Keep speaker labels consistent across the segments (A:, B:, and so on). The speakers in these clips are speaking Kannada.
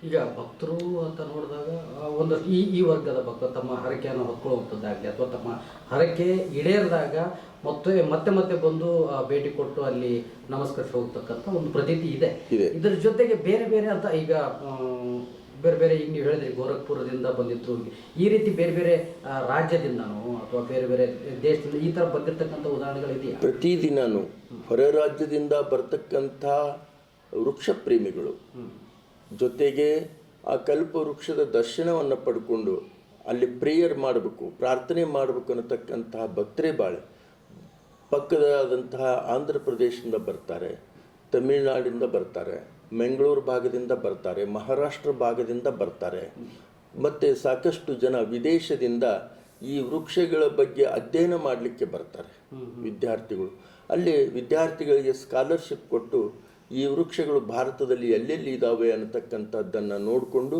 A: ಈಗ ಭಕ್ತರು ಅಂತ ನೋಡಿದಾಗ ಒಂದು ಈ ವರ್ಗದ ಭಕ್ತರು ತಮ್ಮ ಹರಕೆಯನ್ನು ಹೊತ್ಕೊಳ್ಳುವಂಥದ್ದಾಗಲಿ ಅಥವಾ ತಮ್ಮ ಹರಕೆ ಈಡೇರಿದಾಗ ಮತ್ತೆ ಮತ್ತೆ ಬಂದು ಭೇಟಿ ಕೊಟ್ಟು ಅಲ್ಲಿ ನಮಸ್ಕರಿಸಿ ಹೋಗ್ತಕ್ಕಂಥ ಒಂದು ಪ್ರತೀತಿ ಇದೆ. ಇದರ ಜೊತೆಗೆ ಬೇರೆ ಬೇರೆ ಅಂತ ಈಗ ಬೇರೆ ಬೇರೆ ಈಗ ನೀವು ಹೇಳಿದ್ರಿ ಗೋರಖ್ಪುರದಿಂದ ಬಂದಿದ್ರು, ಈ ರೀತಿ ಬೇರೆ ಬೇರೆ ರಾಜ್ಯದಿಂದನೋ ಅಥವಾ ಬೇರೆ ಬೇರೆ ದೇಶದಿಂದ ಈ ಥರ ಬಂದಿರತಕ್ಕಂಥ ಉದಾಹರಣೆಗಳಿದೆಯಾ?
B: ಪ್ರತಿದಿನೂ ಹೊರ ರಾಜ್ಯದಿಂದ ಬರ್ತಕ್ಕಂಥ ವೃಕ್ಷ ಪ್ರೇಮಿಗಳು ಜೊತೆಗೆ ಆ ಕಲ್ಪ ವೃಕ್ಷದ ದರ್ಶನವನ್ನು ಪಡ್ಕೊಂಡು ಅಲ್ಲಿ ಪ್ರೇಯರ್ ಮಾಡಬೇಕು, ಪ್ರಾರ್ಥನೆ ಮಾಡಬೇಕು ಅನ್ನತಕ್ಕಂತಹ ಭಕ್ತರೇ ಬಾಳೆ. ಪಕ್ಕದಾದಂತಹ ಆಂಧ್ರ ಪ್ರದೇಶದಿಂದ ಬರ್ತಾರೆ, ತಮಿಳುನಾಡಿಂದ ಬರ್ತಾರೆ, ಮಂಗಳೂರು ಭಾಗದಿಂದ ಬರ್ತಾರೆ, ಮಹಾರಾಷ್ಟ್ರ ಭಾಗದಿಂದ ಬರ್ತಾರೆ, ಮತ್ತು ಸಾಕಷ್ಟು ಜನ ವಿದೇಶದಿಂದ ಈ ವೃಕ್ಷಗಳ ಬಗ್ಗೆ ಅಧ್ಯಯನ ಮಾಡಲಿಕ್ಕೆ ಬರ್ತಾರೆ ವಿದ್ಯಾರ್ಥಿಗಳು. ಅಲ್ಲಿ ವಿದ್ಯಾರ್ಥಿಗಳಿಗೆ ಸ್ಕಾಲರ್ಶಿಪ್ ಕೊಟ್ಟು ಈ ವೃಕ್ಷಗಳು ಭಾರತದಲ್ಲಿ ಎಲ್ಲೆಲ್ಲಿ ಇದ್ದಾವೆ ಅನ್ನತಕ್ಕಂಥದ್ದನ್ನು ನೋಡಿಕೊಂಡು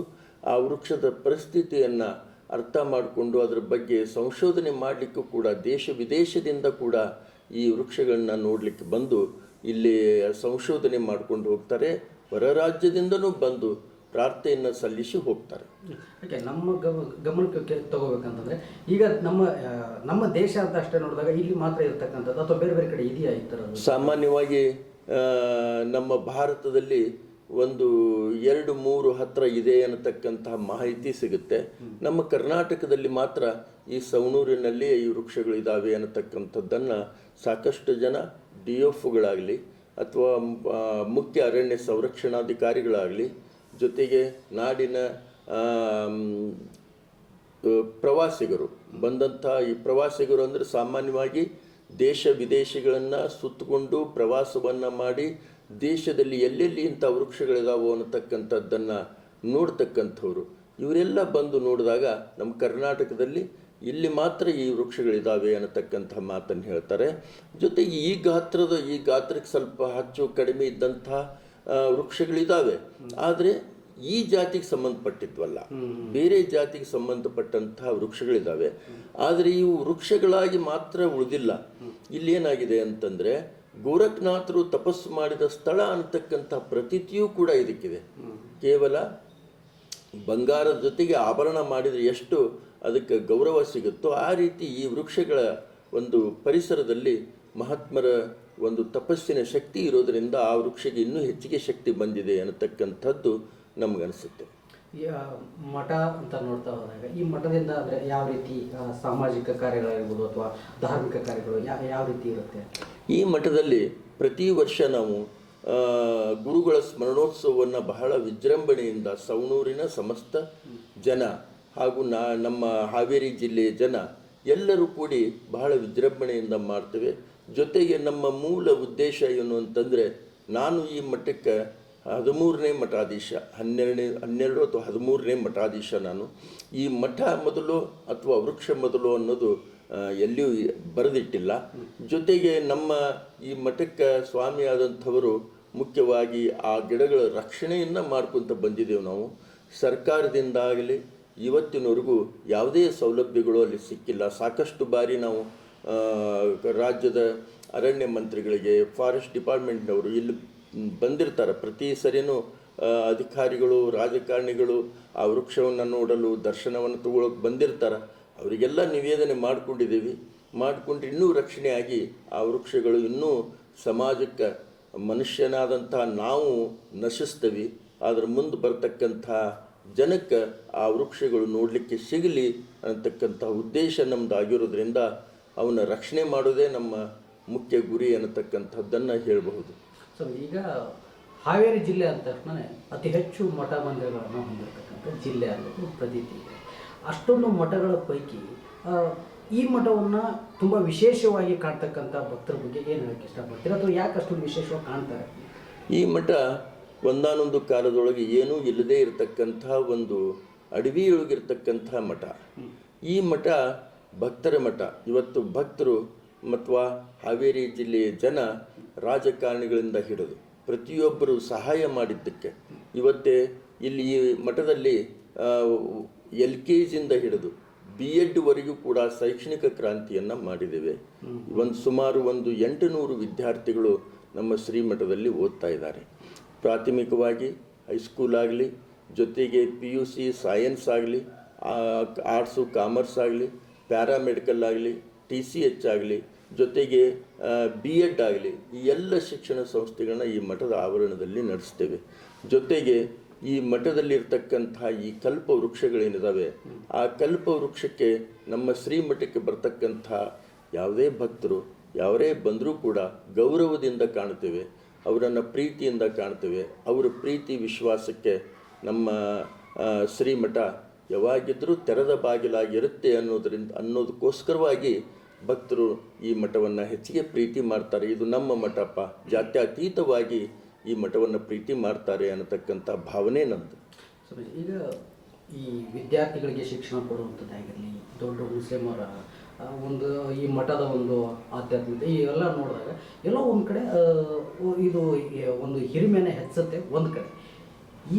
B: ಆ ವೃಕ್ಷದ ಪರಿಸ್ಥಿತಿಯನ್ನು ಅರ್ಥ ಮಾಡಿಕೊಂಡು ಅದರ ಬಗ್ಗೆ ಸಂಶೋಧನೆ ಮಾಡಲಿಕ್ಕೂ ಕೂಡ ದೇಶ ವಿದೇಶದಿಂದ ಕೂಡ ಈ ವೃಕ್ಷಗಳನ್ನ ನೋಡಲಿಕ್ಕೆ ಬಂದು ಇಲ್ಲಿ ಸಂಶೋಧನೆ ಮಾಡಿಕೊಂಡು ಹೋಗ್ತಾರೆ. ಹೊರ ರಾಜ್ಯದಿಂದನೂ ಬಂದು ಪ್ರಾರ್ಥನೆಯನ್ನು ಸಲ್ಲಿಸಿ ಹೋಗ್ತಾರೆ.
A: ಓಕೆ, ನಮ್ಮ ಗಮನಕ್ಕೆ ತಗೋಬೇಕಂತಂದರೆ ಈಗ ನಮ್ಮ ದೇಶ ಅಂತ ಅಷ್ಟೇ ನೋಡಿದಾಗ ಇಲ್ಲಿ ಮಾತ್ರ ಇರತಕ್ಕಂಥದ್ದು ಅಥವಾ ಬೇರೆ ಬೇರೆ ಕಡೆ ಇದೆಯಾ ಈ ಥರದ್ದು?
B: ಸಾಮಾನ್ಯವಾಗಿ ನಮ್ಮ ಭಾರತದಲ್ಲಿ ಒಂದು 2-3 ಹತ್ರ ಇದೆ ಅನ್ನತಕ್ಕಂತಹ ಮಾಹಿತಿ ಸಿಗುತ್ತೆ. ನಮ್ಮ ಕರ್ನಾಟಕದಲ್ಲಿ ಮಾತ್ರ ಈ ಸವಣೂರಿನಲ್ಲಿ ಈ ವೃಕ್ಷಗಳು ಇದ್ದಾವೆ ಅನ್ನತಕ್ಕಂಥದ್ದನ್ನು ಸಾಕಷ್ಟು ಜನ DFಗಳಾಗಲಿ ಅಥವಾ ಮುಖ್ಯ ಅರಣ್ಯ ಸಂರಕ್ಷಣಾಧಿಕಾರಿಗಳಾಗಲಿ ಜೊತೆಗೆ ನಾಡಿನ ಪ್ರವಾಸಿಗರು ಬಂದಂಥ ಈ ಪ್ರವಾಸಿಗರು ಅಂದರೆ ಸಾಮಾನ್ಯವಾಗಿ ದೇಶ ವಿದೇಶಗಳನ್ನು ಸುತ್ತಕೊಂಡು ಪ್ರವಾಸವನ್ನು ಮಾಡಿ ದೇಶದಲ್ಲಿ ಎಲ್ಲೆಲ್ಲಿ ಇಂಥ ವೃಕ್ಷಗಳಿದಾವೋ ಅನ್ನತಕ್ಕಂಥದ್ದನ್ನು ನೋಡ್ತಕ್ಕಂಥವ್ರು ಇವರೆಲ್ಲ ಬಂದು ನೋಡಿದಾಗ ನಮ್ಮ ಕರ್ನಾಟಕದಲ್ಲಿ ಇಲ್ಲಿ ಮಾತ್ರ ಈ ವೃಕ್ಷಗಳಿದ್ದಾವೆ ಅನ್ನತಕ್ಕಂಥ ಮಾತನ್ನು ಹೇಳ್ತಾರೆ. ಜೊತೆಗೆ ಈ ಗಾತ್ರಕ್ಕೆ ಸ್ವಲ್ಪ ಹೆಚ್ಚು ಕಡಿಮೆ ಇದ್ದಂಥ ವೃಕ್ಷಗಳಿದ್ದಾವೆ, ಆದರೆ ಈ ಜಾತಿಗೆ ಸಂಬಂಧಪಟ್ಟಿದ್ವಲ್ಲ, ಬೇರೆ ಜಾತಿಗೆ ಸಂಬಂಧಪಟ್ಟಂತಹ ವೃಕ್ಷಗಳಿದ್ದಾವೆ. ಆದರೆ ಇವು ವೃಕ್ಷಗಳಾಗಿ ಮಾತ್ರ ಉಳಿದಿಲ್ಲ. ಇಲ್ಲೇನಾಗಿದೆ ಅಂತಂದರೆ ಗೋರಖ್ನಾಥರು ತಪಸ್ಸು ಮಾಡಿದ ಸ್ಥಳ ಅನ್ನತಕ್ಕಂಥ ಪ್ರತೀತಿಯೂ ಕೂಡ ಇದಕ್ಕಿದೆ. ಕೇವಲ ಬಂಗಾರದ ಜೊತೆಗೆ ಆಭರಣ ಮಾಡಿದರೆ ಎಷ್ಟು ಅದಕ್ಕೆ ಗೌರವ ಸಿಗುತ್ತೋ ಆ ರೀತಿ ಈ ವೃಕ್ಷಗಳ ಒಂದು ಪರಿಸರದಲ್ಲಿ ಮಹಾತ್ಮರ ಒಂದು ತಪಸ್ಸಿನ ಶಕ್ತಿ ಇರೋದರಿಂದ ಆ ವೃಕ್ಷಕ್ಕೆ ಇನ್ನೂ ಹೆಚ್ಚಿಗೆ ಶಕ್ತಿ ಬಂದಿದೆ ಅನ್ನತಕ್ಕಂಥದ್ದು ನಮಗನಿಸುತ್ತೆ.
A: ಈ ಮಠ ಅಂತ ನೋಡ್ತಾ ಹೋದಾಗ ಈ ಮಠದಿಂದ ಅಂದರೆ ಯಾವ ರೀತಿ ಸಾಮಾಜಿಕ ಕಾರ್ಯಗಳಾಗಿರ್ಬೋದು ಅಥವಾ ಧಾರ್ಮಿಕ ಕಾರ್ಯಗಳು ಯಾವ ರೀತಿ ಇರುತ್ತೆ?
B: ಈ ಮಠದಲ್ಲಿ ಪ್ರತಿ ವರ್ಷ ನಾವು ಗುರುಗಳ ಸ್ಮರಣೋತ್ಸವವನ್ನು ಬಹಳ ವಿಜೃಂಭಣೆಯಿಂದ ಸವಣೂರಿನ ಸಮಸ್ತ ಜನ ಹಾಗೂ ನಮ್ಮ ಹಾವೇರಿ ಜಿಲ್ಲೆಯ ಜನ ಎಲ್ಲರೂ ಕೂಡಿ ಬಹಳ ವಿಜೃಂಭಣೆಯಿಂದ ಮಾಡ್ತೇವೆ. ಜೊತೆಗೆ ನಮ್ಮ ಮೂಲ ಉದ್ದೇಶ ಏನು ಅಂತಂದರೆ, ನಾನು ಈ ಮಠಕ್ಕೆ 13ನೇ ಮಠಾಧೀಶ, 12 ಅಥವಾ 13ನೇ ಮಠಾಧೀಶ ನಾನು. ಈ ಮಠ ಮೊದಲು ಅಥವಾ ವೃಕ್ಷ ಮೊದಲು ಅನ್ನೋದು ಎಲ್ಲಿಯೂ ಬರೆದಿಟ್ಟಿಲ್ಲ. ಜೊತೆಗೆ ನಮ್ಮ ಈ ಮಠಕ್ಕೆ ಸ್ವಾಮಿಯಾದಂಥವರು ಮುಖ್ಯವಾಗಿ ಆ ಗಿಡಗಳ ರಕ್ಷಣೆಯನ್ನು ಮಾಡ್ಕೊತ ಬಂದಿದ್ದೇವೆ ನಾವು. ಸರ್ಕಾರದಿಂದಾಗಲಿ ಇವತ್ತಿನವರೆಗೂ ಯಾವುದೇ ಸೌಲಭ್ಯಗಳು ಅಲ್ಲಿ ಸಿಕ್ಕಿಲ್ಲ. ಸಾಕಷ್ಟು ಬಾರಿ ನಾವು ರಾಜ್ಯದ ಅರಣ್ಯ ಮಂತ್ರಿಗಳಿಗೆ, ಫಾರೆಸ್ಟ್ ಡಿಪಾರ್ಟ್ಮೆಂಟ್ನವರು ಇಲ್ಲಿ ಬಂದಿರ್ತಾರೆ. ಪ್ರತಿ ಸರಿನೂ ಅಧಿಕಾರಿಗಳು, ರಾಜಕಾರಣಿಗಳು ಆ ವೃಕ್ಷವನ್ನು ನೋಡಲು, ದರ್ಶನವನ್ನು ತಗೊಳ್ಳೋಕೆ ಬಂದಿರ್ತಾರೆ. ಅವರಿಗೆಲ್ಲ ನಿವೇದನೆ ಮಾಡ್ಕೊಂಡಿದ್ದೀವಿ. ಮಾಡಿಕೊಂಡು ಇನ್ನೂ ರಕ್ಷಣೆಯಾಗಿ ಆ ವೃಕ್ಷಗಳು ಇನ್ನೂ ಸಮಾಜಕ್ಕೆ ಮನುಷ್ಯನಾದಂಥ ನಾವು ನಶಿಸ್ತೀವಿ, ಆದರೆ ಮುಂದೆ ಬರ್ತಕ್ಕಂಥ ಜನಕ್ಕೆ ಆ ವೃಕ್ಷಗಳು ನೋಡಲಿಕ್ಕೆ ಸಿಗಲಿ ಅನ್ನತಕ್ಕಂಥ ಉದ್ದೇಶ ನಮ್ಮದು ಆಗಿರೋದ್ರಿಂದ ಅವನ್ನ ರಕ್ಷಣೆ ಮಾಡೋದೇ ನಮ್ಮ ಮುಖ್ಯ ಗುರಿ ಅನ್ನತಕ್ಕಂಥದ್ದನ್ನು ಹೇಳಬಹುದು.
A: ಸೊ ಈಗ ಹಾವೇರಿ ಜಿಲ್ಲೆ ಅಂತ ತಕ್ಷಣ ಅತಿ ಹೆಚ್ಚು ಮಠ ಮಂದಿರಗಳನ್ನು ಹೊಂದಿರತಕ್ಕಂಥ ಜಿಲ್ಲೆ ಅನ್ನೋದು ಪ್ರತೀತಿ ಇದೆ. ಅಷ್ಟೊಂದು ಮಠಗಳ ಪೈಕಿ ಈ ಮಠವನ್ನು ತುಂಬ ವಿಶೇಷವಾಗಿ ಕಾಣ್ತಕ್ಕಂಥ ಭಕ್ತರ ಬಗ್ಗೆ ಏನು ಹೇಳಕ್ಕೆ ಇಷ್ಟಪಡ್ತೀರಾ, ಅಥವಾ ಯಾಕೆ ಅಷ್ಟೊಂದು ವಿಶೇಷವಾಗಿ ಕಾಣ್ತಾರೆ?
B: ಈ ಮಠ ಒಂದಾನೊಂದು ಕಾಲದೊಳಗೆ ಏನೂ ಇಲ್ಲದೇ ಇರತಕ್ಕಂಥ ಒಂದು ಅಡವಿಯೊಳಗಿರ್ತಕ್ಕಂಥ ಮಠ. ಈ ಮಠ ಭಕ್ತರ ಮಠ. ಇವತ್ತು ಭಕ್ತರು ಮತ್ತು ಹಾವೇರಿ ಜಿಲ್ಲೆಯ ಜನ ರಾಜಕಾರಣಿಗಳಿಂದ ಹಿಡಿದು ಪ್ರತಿಯೊಬ್ಬರು ಸಹಾಯ ಮಾಡಿದ್ದಕ್ಕೆ ಇವತ್ತೇ ಇಲ್ಲಿ ಈ ಮಠದಲ್ಲಿ LKGಯಿಂದ ಹಿಡಿದು B.Ed ವರೆಗೂ ಕೂಡ ಶೈಕ್ಷಣಿಕ ಕ್ರಾಂತಿಯನ್ನು ಮಾಡಿದ್ದೇವೆ. ಸುಮಾರು 800 ವಿದ್ಯಾರ್ಥಿಗಳು ನಮ್ಮ ಶ್ರೀಮಠದಲ್ಲಿ ಓದ್ತಾ ಇದ್ದಾರೆ. ಪ್ರಾಥಮಿಕವಾಗಿ ಹೈಸ್ಕೂಲ್ ಆಗಲಿ, ಜೊತೆಗೆ PUC ಸೈನ್ಸ್ ಆಗಲಿ, ಆರ್ಟ್ಸು ಕಾಮರ್ಸ್ ಆಗಲಿ, ಪ್ಯಾರಾಮೆಡಿಕಲ್ ಆಗಲಿ, TCH ಆಗಲಿ, ಜೊತೆಗೆ B.Ed ಆಗಲಿ, ಈ ಎಲ್ಲ ಶಿಕ್ಷಣ ಸಂಸ್ಥೆಗಳನ್ನ ಈ ಮಠದ ಆವರಣದಲ್ಲಿ ನಡೆಸ್ತೇವೆ. ಜೊತೆಗೆ ಈ ಮಠದಲ್ಲಿರ್ತಕ್ಕಂಥ ಈ ಕಲ್ಪ ವೃಕ್ಷಗಳೇನಿದ್ದಾವೆ, ಆ ಕಲ್ಪ ವೃಕ್ಷಕ್ಕೆ ನಮ್ಮ ಶ್ರೀಮಠಕ್ಕೆ ಬರ್ತಕ್ಕಂಥ ಯಾವುದೇ ಭಕ್ತರು ಯಾರೇ ಬಂದರೂ ಕೂಡ ಗೌರವದಿಂದ ಕಾಣ್ತೇವೆ, ಅವರನ್ನು ಪ್ರೀತಿಯಿಂದ ಕಾಣ್ತೇವೆ. ಅವರ ಪ್ರೀತಿ ವಿಶ್ವಾಸಕ್ಕೆ ನಮ್ಮ ಶ್ರೀಮಠ ಯಾವಾಗಿದ್ದರೂ ತೆರೆದ ಬಾಗಿಲಾಗಿರುತ್ತೆ ಅನ್ನೋದಕ್ಕೋಸ್ಕರವಾಗಿ ಭಕ್ತರು ಈ ಮಠವನ್ನು ಹೆಚ್ಚಿಗೆ ಪ್ರೀತಿ ಮಾಡ್ತಾರೆ. ಇದು ನಮ್ಮ ಮಠಪ್ಪ, ಜಾತ್ಯತೀತವಾಗಿ ಈ ಮಠವನ್ನು ಪ್ರೀತಿ ಮಾಡ್ತಾರೆ ಅನ್ನತಕ್ಕಂಥ ಭಾವನೆ ನಮ್ಮದು.
A: ಈಗ ಈ ವಿದ್ಯಾರ್ಥಿಗಳಿಗೆ ಶಿಕ್ಷಣ ಕೊಡುವಂಥದ್ದಾಗಿರಲಿ, ದೊಡ್ಡ ಮುಸ್ಲಿಮರ ಒಂದು ಈ ಮಠದ ಒಂದು ಆಧ್ಯಾತ್ಮಿಕತೆ ಇವೆಲ್ಲ ನೋಡಿದಾಗ ಎಲ್ಲೋ ಒಂದು ಕಡೆ ಇದು ಒಂದು ಹಿರಿಮೆನ ಹೆಚ್ಚುತ್ತೆ. ಒಂದು ಕಡೆ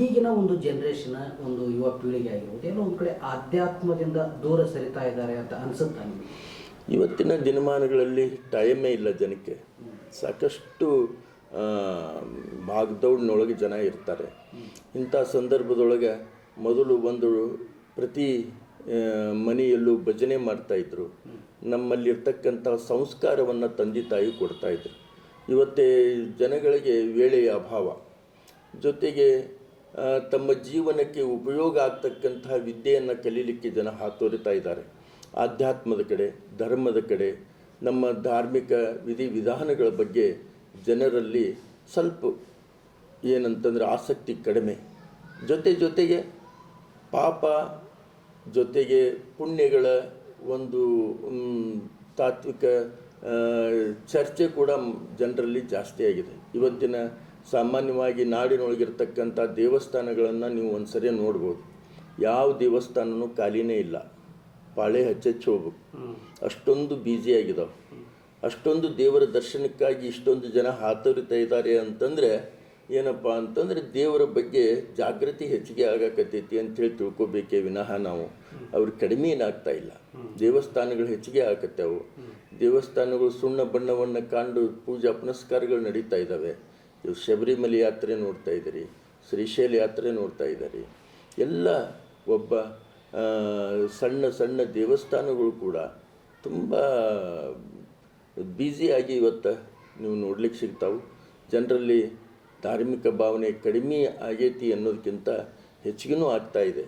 A: ಈಗಿನ ಒಂದು ಜನ್ರೇಷನ್, ಒಂದು ಯುವ ಪೀಳಿಗೆ ಆಗಿರ್ಬೋದು, ಎಲ್ಲೋ ಒಂದು ಕಡೆ ಆಧ್ಯಾತ್ಮದಿಂದ ದೂರ ಸರಿತಾ ಇದ್ದಾರೆ ಅಂತ ಅನಿಸುತ್ತಾ ನಿಮಗೆ?
B: ಇವತ್ತಿನ ದಿನಮಾನಗಳಲ್ಲಿ ಟೈಮೇ ಇಲ್ಲ ಜನಕ್ಕೆ. ಸಾಕಷ್ಟು ಭಾಗದೌಡಿನೊಳಗೆ ಜನ ಇರ್ತಾರೆ. ಇಂಥ ಸಂದರ್ಭದೊಳಗೆ ಮೊದಲು ಪ್ರತಿ ಮನೆಯಲ್ಲೂ ಭಜನೆ ಮಾಡ್ತಾಯಿದ್ರು. ನಮ್ಮಲ್ಲಿರ್ತಕ್ಕಂಥ ಸಂಸ್ಕಾರವನ್ನು ತಂದೆ ತಾಯಿ ಕೊಡ್ತಾಯಿದ್ರು. ಇವತ್ತೇ ಜನಗಳಿಗೆ ವೇಳೆಯ ಅಭಾವ, ಜೊತೆಗೆ ತಮ್ಮ ಜೀವನಕ್ಕೆ ಉಪಯೋಗ ಆಗ್ತಕ್ಕಂಥ ವಿದ್ಯೆಯನ್ನು ಕಲೀಲಿಕ್ಕೆ ಜನ ಹಾತೊರಿತಾ ಇದ್ದಾರೆ. ಆಧ್ಯಾತ್ಮದ ಕಡೆ, ಧರ್ಮದ ಕಡೆ, ನಮ್ಮ ಧಾರ್ಮಿಕ ವಿಧಿವಿಧಾನಗಳ ಬಗ್ಗೆ ಜನರಲ್ಲಿ ಸ್ವಲ್ಪ ಏನಂತಂದರೆ ಆಸಕ್ತಿ ಕಡಿಮೆ. ಜೊತೆಗೆ ಪಾಪ ಜೊತೆಗೆ ಪುಣ್ಯಗಳ ಒಂದು ತಾತ್ವಿಕ ಚರ್ಚೆ ಕೂಡ ಜನರಲ್ಲಿ ಜಾಸ್ತಿ ಆಗಿದೆ. ಇವತ್ತಿನ ಸಾಮಾನ್ಯವಾಗಿ ನಾಡಿನೊಳಗಿರ್ತಕ್ಕಂಥ ದೇವಸ್ಥಾನಗಳನ್ನು ನೀವು ಒಂದು ಸರಿ ನೋಡ್ಬೋದು. ಯಾವ ದೇವಸ್ಥಾನವೂ ಖಾಲಿನೇ ಇಲ್ಲ, ಪಾಳೆ ಹಚ್ಚಿ ಹೋಗ್ಬೇಕು, ಅಷ್ಟೊಂದು ಬ್ಯುಸಿಯಾಗಿದ್ದಾವೆ. ಅಷ್ಟೊಂದು ದೇವರ ದರ್ಶನಕ್ಕಾಗಿ ಇಷ್ಟೊಂದು ಜನ ಹಾತೊರಿತಾ ಇದ್ದಾರೆ ಅಂತಂದರೆ ಏನಪ್ಪ ಅಂತಂದರೆ ದೇವರ ಬಗ್ಗೆ ಜಾಗೃತಿ ಹೆಚ್ಚಿಗೆ ಆಗಕತ್ತೈತಿ ಅಂಥೇಳಿ ತಿಳ್ಕೊಬೇಕೇ ವಿನಃ ನಾವು ಅವ್ರಿಗೆ ಕಡಿಮೆ ಏನಾಗ್ತಾ ಇಲ್ಲ. ದೇವಸ್ಥಾನಗಳು ಹೆಚ್ಚಿಗೆ ಆಗತ್ತವು. ದೇವಸ್ಥಾನಗಳು ಸುಣ್ಣ ಬಣ್ಣವನ್ನು ಕಂಡು ಪೂಜಾ ಪುನಸ್ಕಾರಗಳು ನಡೀತಾ ಇದ್ದಾವೆ. ಇವು ಶಬರಿಮಲೆ ಯಾತ್ರೆ ನೋಡ್ತಾ ಇದ್ದೀರಿ, ಶ್ರೀಶೈಲ ಯಾತ್ರೆ ನೋಡ್ತಾ ಇದ್ದಾರೆ. ಎಲ್ಲ ಒಬ್ಬ ಸಣ್ಣ ಸಣ್ಣ ದೇವಸ್ಥಾನಗಳು ಕೂಡ ತುಂಬ ಬ್ಯುಸಿಯಾಗಿ ಇವತ್ತು ನೀವು ನೋಡ್ಲಿಕ್ಕೆ ಸಿಗ್ತಾವೆ. ಜನರಲ್ಲಿ ಧಾರ್ಮಿಕ ಭಾವನೆ ಕಡಿಮೆ ಆಗೈತಿ ಅನ್ನೋದಕ್ಕಿಂತ ಹೆಚ್ಚಿಗೆನೂ ಆಗ್ತಾ ಇದೆ.